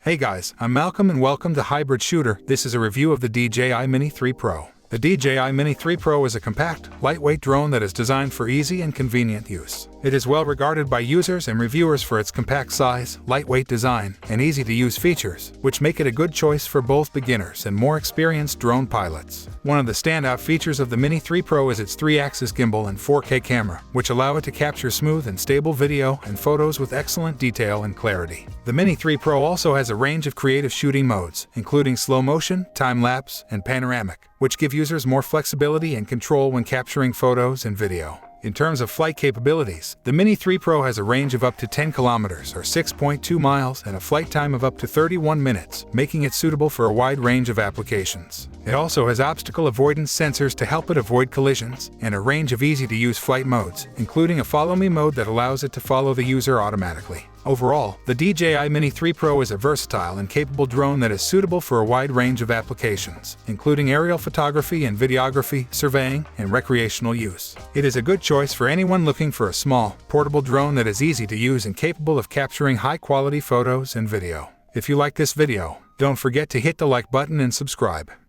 Hey guys, I'm Malcolm and welcome to Hybrid Shooter. This is a review of the DJI Mini 3 Pro. The DJI Mini 3 Pro is a compact, lightweight drone that is designed for easy and convenient use. It is well regarded by users and reviewers for its compact size, lightweight design, and easy-to-use features, which make it a good choice for both beginners and more experienced drone pilots. One of the standout features of the Mini 3 Pro is its 3-axis gimbal and 4K camera, which allow it to capture smooth and stable video and photos with excellent detail and clarity. The Mini 3 Pro also has a range of creative shooting modes, including slow motion, time-lapse, and panoramic, which give users more flexibility and control when capturing photos and video. In terms of flight capabilities, the Mini 3 Pro has a range of up to 10 kilometers or 6.2 miles and a flight time of up to 31 minutes, making it suitable for a wide range of applications. It also has obstacle avoidance sensors to help it avoid collisions, and a range of easy-to-use flight modes, including a Follow Me mode that allows it to follow the user automatically. Overall, the DJI Mini 3 Pro is a versatile and capable drone that is suitable for a wide range of applications, including aerial photography and videography, surveying, and recreational use. It is a good choice for anyone looking for a small, portable drone that is easy to use and capable of capturing high-quality photos and video. If you like this video, don't forget to hit the like button and subscribe.